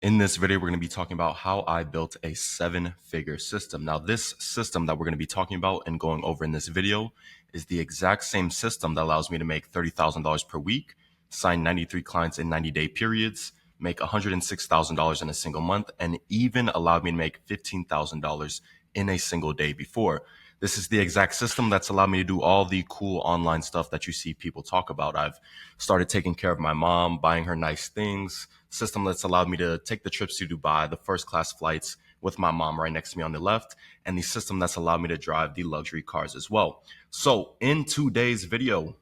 In this video, we're going to be talking about how I built a seven-figure system. Now, this system that we're going to be talking about and going over in this video is the exact same system that allows me to make $30,000 per week, sign 93 clients in 90-day periods, make $106,000 in a single month, and even allowed me to make $15,000 in a single day before. This is the exact system that's allowed me to do all the cool online stuff that you see people talk about. I've started taking care of my mom, buying her nice things, system that's allowed me to take the trips to Dubai, the first class flights with my mom right next to me on the left, and the system that's allowed me to drive the luxury cars as well. So in today's video,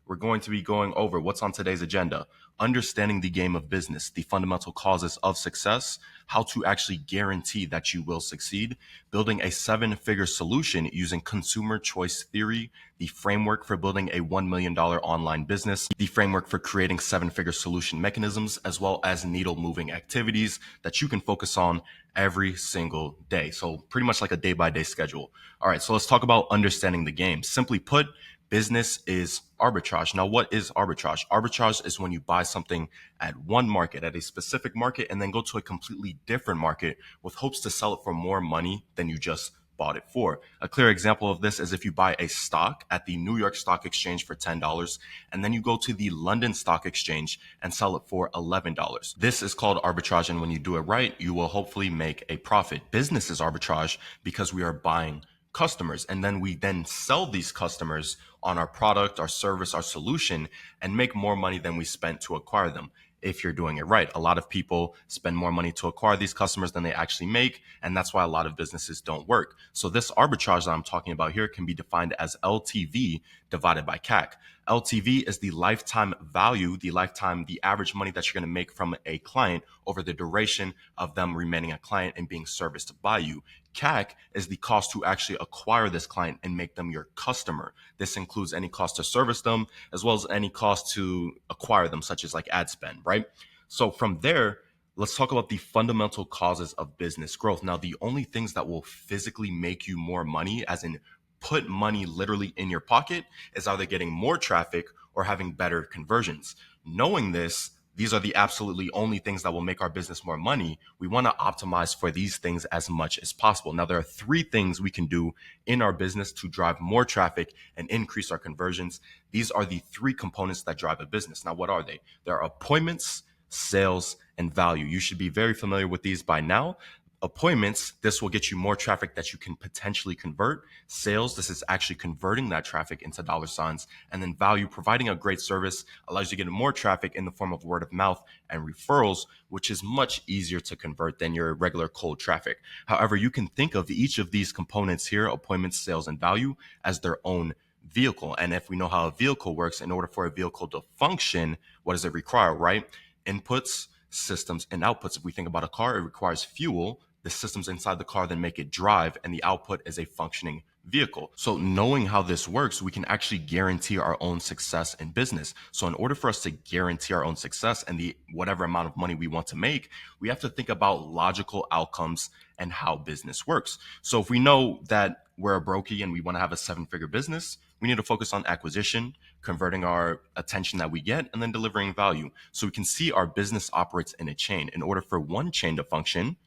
we're going to be going over what's on today's agenda: understanding the game of business, the fundamental causes of success, how to actually guarantee that you will succeed, building a seven-figure solution using consumer choice theory, the framework for building a $1 million online business, the framework for creating seven-figure solution mechanisms, as well as needle-moving activities that you can focus on every single day. So pretty much like a day-by-day schedule. All right, so let's talk about understanding the game. Simply put, business is arbitrage. Now, what is arbitrage? Arbitrage is when you buy something at one market, at a specific market, and then go to a completely different market with hopes to sell it for more money than you just bought it for. A clear example of this is if you buy a stock at the New York Stock Exchange for $10 and then you go to the London Stock Exchange and sell it for $11. This is called arbitrage, and when you do it right, you will hopefully make a profit. Business is arbitrage because we are buying customers, and then we then sell these customers on our product, our service, our solution, and make more money than we spent to acquire them. If you're doing it right, a lot of people spend more money to acquire these customers than they actually make, and that's why a lot of businesses don't work. So this arbitrage that I'm talking about here can be defined as LTV divided by CAC. LTV is the lifetime value, the average money that you're going to make from a client over the duration of them remaining a client and being serviced by you. CAC is the cost to actually acquire this client and make them your customer. This includes any cost to service them, as well as any cost to acquire them, such as like ad spend, right? So from there, let's talk about the fundamental causes of business growth. Now, the only things that will physically make you more money, as in put money literally in your pocket, is either getting more traffic or having better conversions. Knowing this, these are the absolutely only things that will make our business more money. We want to optimize for these things as much as possible. Now, there are three things we can do in our business to drive more traffic and increase our conversions. These are the three components that drive a business. Now, what are they? There are appointments, sales, and value. You should be very familiar with these by now. Appointments, this will get you more traffic that you can potentially convert. Sales, this is actually converting that traffic into dollar signs. And then value, providing a great service, allows you to get more traffic in the form of word of mouth and referrals, which is much easier to convert than your regular cold traffic. However, you can think of each of these components here, appointments, sales, and value, as their own vehicle. And if we know how a vehicle works, in order for a vehicle to function, what does it require, right? Inputs, systems, and outputs. If we think about a car, it requires fuel. The systems inside the car then make it drive, and the output is a functioning vehicle. So knowing how this works, we can actually guarantee our own success in business. So in order for us to guarantee our own success and the whatever amount of money we want to make, we have to think about logical outcomes and how business works. So if we know that we're a brokey and we want to have a seven-figure business, we need to focus on acquisition, converting our attention that we get, and then delivering value. So we can see our business operates in a chain. In order for one chain to function,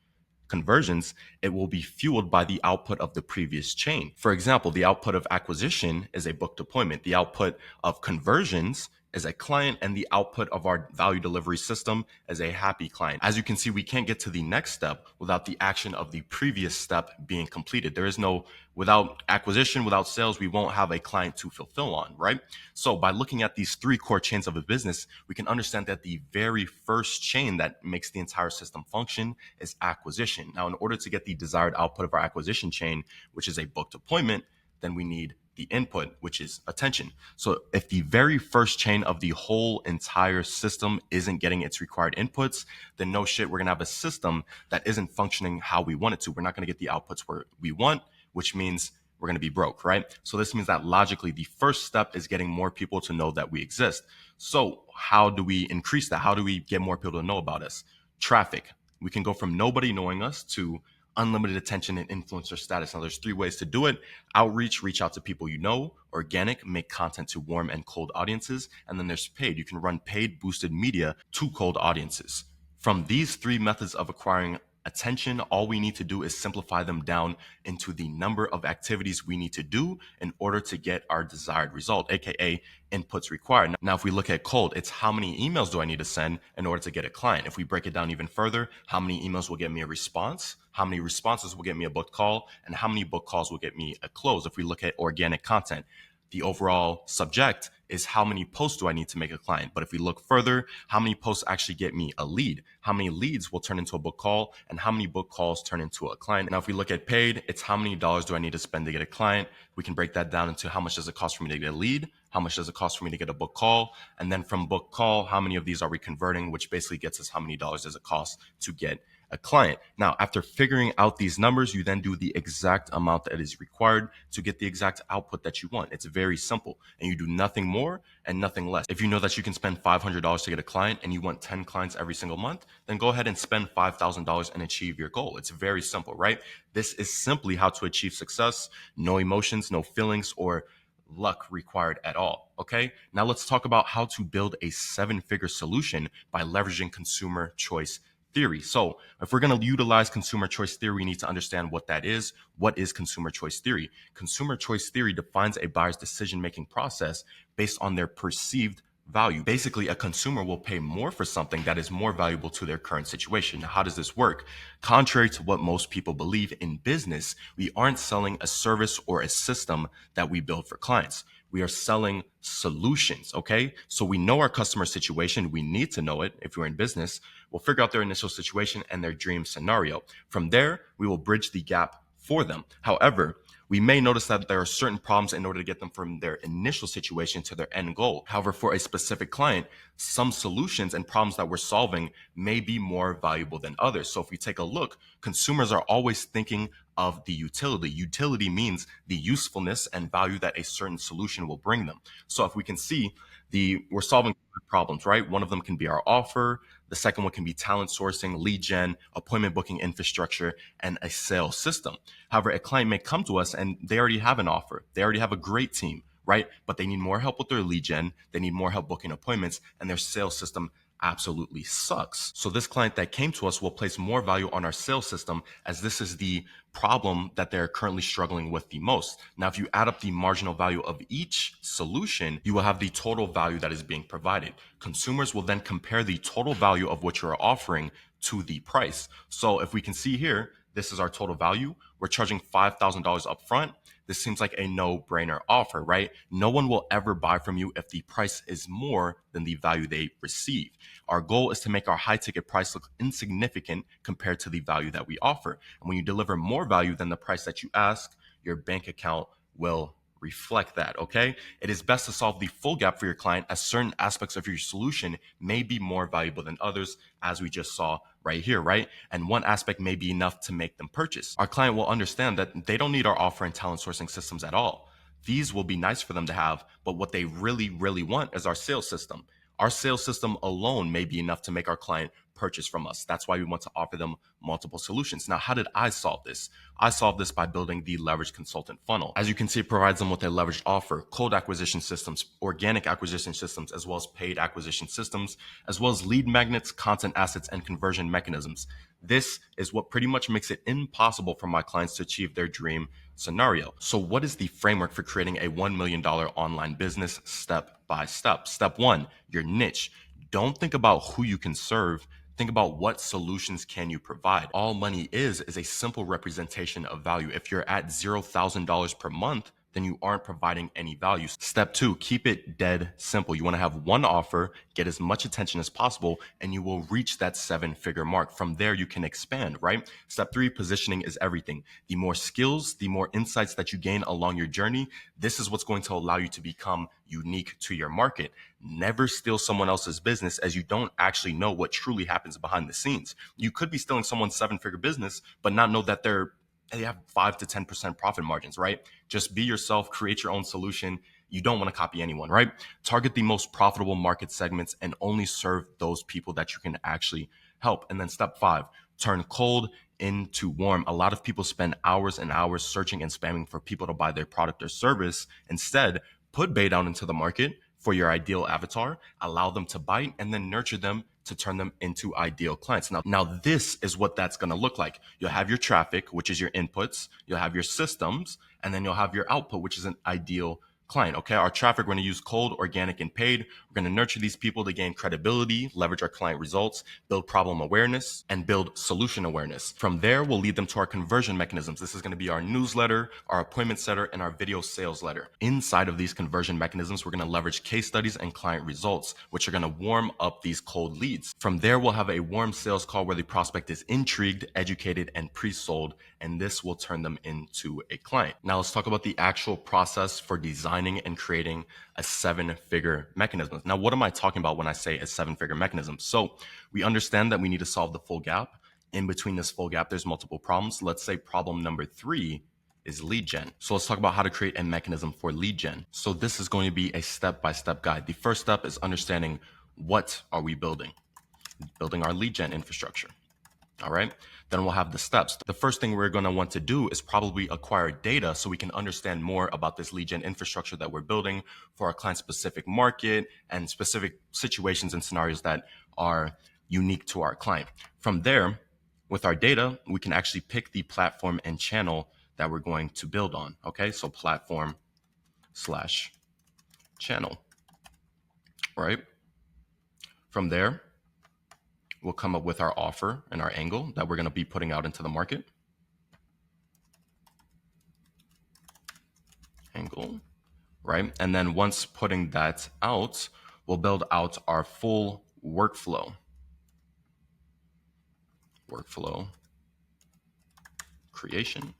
conversions, it will be fueled by the output of the previous chain. For example, the output of acquisition is a booked appointment. The output of conversions is a client, and the output of our value delivery system is a happy client. As you can see, we can't get to the next step without the action of the previous step being completed. There is no, without acquisition, without sales, we won't have a client to fulfill on, right? So by looking at these three core chains of a business, we can understand that the very first chain that makes the entire system function is acquisition. Now, in order to get the desired output of our acquisition chain, which is a booked appointment, then we need the input, which is attention. So if the very first chain of the whole entire system isn't getting its required inputs, then no shit, we're going to have a system that isn't functioning how we want it to. We're not going to get the outputs where we want, which means we're going to be broke, right? So this means that logically, the first step is getting more people to know that we exist. So how do we increase that? How do we get more people to know about us? Traffic. We can go from nobody knowing us to unlimited attention and influencer status. Now, there's three ways to do it: outreach, reach out to people you know; organic, make content to warm and cold audiences; and then there's paid. You can run paid boosted media to cold audiences. From these three methods of acquiring attention, all we need to do is simplify them down into the number of activities we need to do in order to get our desired result, aka inputs required. Now, if we look at cold, it's how many emails do I need to send in order to get a client? If we break it down even further, how many emails will get me a response? How many responses will get me a booked call? And how many booked calls will get me a close? If we look at organic content, the overall subject is how many posts do I need to make a client? But if we look further, how many posts actually get me a lead? How many leads will turn into a book call? And how many book calls turn into a client? Now, if we look at paid, it's how many dollars do I need to spend to get a client? We can break that down into how much does it cost for me to get a lead? How much does it cost for me to get a book call? And then from book call, how many of these are we converting? Which basically gets us how many dollars does it cost to get a client. Now, after figuring out these numbers, you then do the exact amount that is required to get the exact output that you want. It's very simple, and you do nothing more and nothing less. If you know that you can spend $500 to get a client and you want 10 clients every single month, then go ahead and spend $5,000 and achieve your goal. It's very simple, right? This is simply how to achieve success. No emotions, no feelings, or luck required at all. Okay. Now let's talk about how to build a 7-figure solution by leveraging consumer choice theory. So if we're going to utilize consumer choice theory, we need to understand what that is. What is consumer choice theory? Consumer choice theory defines a buyer's decision-making process based on their perceived value. Basically, a consumer will pay more for something that is more valuable to their current situation. Now, how does this work? Contrary to what most people believe in business, we aren't selling a service or a system that we build for clients. We are selling solutions, okay? So we know our customer situation. We need to know it. If we're in business, we'll figure out their initial situation and their dream scenario. From there, we will bridge the gap for them. However, we may notice that there are certain problems in order to get them from their initial situation to their end goal. However, for a specific client, some solutions and problems that we're solving may be more valuable than others. So if we take a look, consumers are always thinking of the utility. Utility means the usefulness and value that a certain solution will bring them. So if we can see, we're solving problems, right? One of them can be our offer. The second one can be talent sourcing, lead gen, appointment booking infrastructure, and a sales system. However, a client may come to us and they already have an offer. They already have a great team, right? But they need more help with their lead gen. They need more help booking appointments, and their sales system absolutely sucks. So this client that came to us will place more value on our sales system, as this is the problem that they're currently struggling with the most. Now, if you add up the marginal value of each solution, you will have the total value that is being provided. Consumers will then compare the total value of what you're offering to the price. So if we can see here, this is our total value. We're charging $5,000 up front. This seems like a no-brainer offer, right? No one will ever buy from you if the price is more than the value they receive. Our goal is to make our high-ticket price look insignificant compared to the value that we offer. And when you deliver more value than the price that you ask, your bank account will reflect that, okay? It is best to solve the full gap for your client, as certain aspects of your solution may be more valuable than others, as we just saw right here, right? And one aspect may be enough to make them purchase. Our client will understand that they don't need our offer and talent sourcing systems at all. These will be nice for them to have, but what they really, really want is our sales system. Our sales system alone may be enough to make our client purchase from us. That's why we want to offer them multiple solutions. Now, how did I solve this? I solved this by building the leverage consultant funnel. As you can see, it provides them with a leveraged offer, cold acquisition systems, organic acquisition systems, as well as paid acquisition systems, as well as lead magnets, content assets, and conversion mechanisms. This is what pretty much makes it impossible for my clients to achieve their dream scenario. So what is the framework for creating a $1 million online business step by step? Step one, your niche. Don't think about who you can serve. Think about what solutions can you provide. All money is a simple representation of value. If you're at $0,000 per month, then you aren't providing any value. Step two, keep it dead simple. You want to have one offer, get as much attention as possible, and you will reach that 7-figure mark. From there, you can expand, right? Step three, positioning is everything. The more skills, the more insights that you gain along your journey, this is what's going to allow you to become unique to your market. Never steal someone else's business, as you don't actually know what truly happens behind the scenes. You could be stealing someone's 7-figure business, but not know that they have 5 to 10% profit margins, right? Just be yourself, create your own solution. You don't want to copy anyone, right? Target the most profitable market segments and only serve those people that you can actually help. And then step 5, turn cold into warm. A lot of people spend hours and hours searching and spamming for people to buy their product or service. Instead, put bait out into the market for your ideal avatar, allow them to bite, and then nurture them to turn them into ideal clients. Now this is what that's going to look like. You'll have your traffic, which is your inputs. You'll have your systems, and then you'll have your output, which is an ideal client. Okay, our traffic, we're going to use cold, organic, and paid. We're going to nurture these people to gain credibility, leverage our client results, build problem awareness, and build solution awareness. From there, we'll lead them to our conversion mechanisms. This is going to be our newsletter, our appointment setter, and our video sales letter. Inside of these conversion mechanisms, we're going to leverage case studies and client results, which are going to warm up these cold leads. From there, we'll have a warm sales call where the prospect is intrigued, educated, and pre-sold, and this will turn them into a client. Now let's talk about the actual process for designing and creating a 7-figure mechanism. Now, what am I talking about when I say a 7-figure mechanism? So we understand that we need to solve the full gap. In between this full gap, there's multiple problems. Let's say problem number 3 is lead gen. So let's talk about how to create a mechanism for lead gen. So this is going to be a step-by-step guide. The first step is understanding what are we building? Building our lead gen infrastructure. All right. Then we'll have the steps. The first thing we're going to want to do is probably acquire data so we can understand more about this lead gen infrastructure that we're building for our client specific market and specific situations and scenarios that are unique to our client. From there, with our data, we can actually pick the platform and channel that we're going to build on. Okay. So platform / channel. Right. From there, we'll come up with our offer and our angle that we're going to be putting out into the market. Angle, right? And then once putting that out, we'll build out our full workflow. Workflow creation.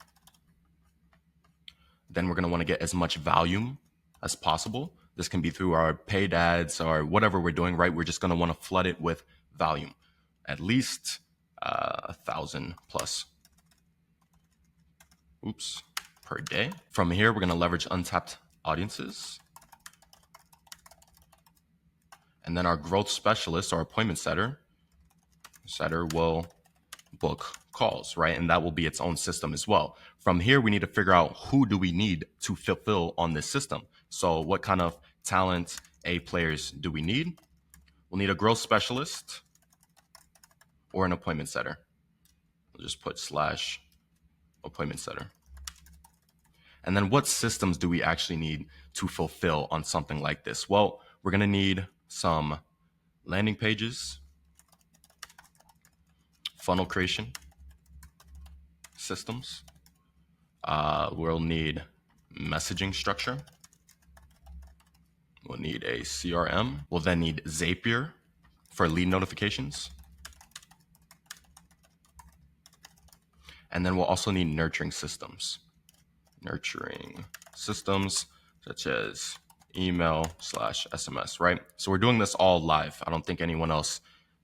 Then we're going to want to get as much volume as possible. This can be through our paid ads or whatever we're doing, right? We're just going to want to flood it with volume. At least 1,000 plus per day. From here, we're going to leverage untapped audiences. And then our growth specialist or appointment setter will book calls, right? And that will be its own system as well. From here, we need to figure out who do we need to fulfill on this system. So what kind of talent A players do we need? We'll need a growth specialist or an appointment setter. We'll just put / appointment setter. And then what systems do we actually need to fulfill on something like this? Well, we're going to need some landing pages, funnel creation systems. We'll need messaging structure. We'll need a CRM. We'll then need Zapier for lead notifications. And then we'll also need nurturing systems. Nurturing systems such as email / SMS, right? So we're doing this all live. I don't think anyone else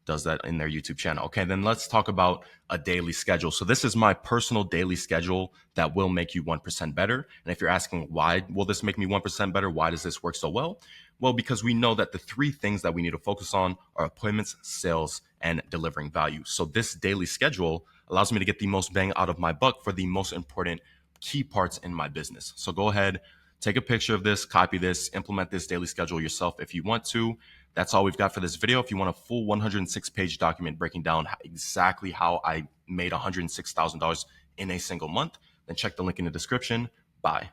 does that in their YouTube channel. Okay, then let's talk about a daily schedule. So this is my personal daily schedule that will make you 1% better. And if you're asking why will this make me 1% better? Why does this work so well? Well, because we know that the 3 things that we need to focus on are appointments, sales, and delivering value. So this daily schedule allows me to get the most bang out of my buck for the most important key parts in my business. So go ahead, take a picture of this, copy this, implement this daily schedule yourself if you want to. That's all we've got for this video. If you want a full 106-page document breaking down exactly how I made $106,000 in a single month, then check the link in the description. Bye.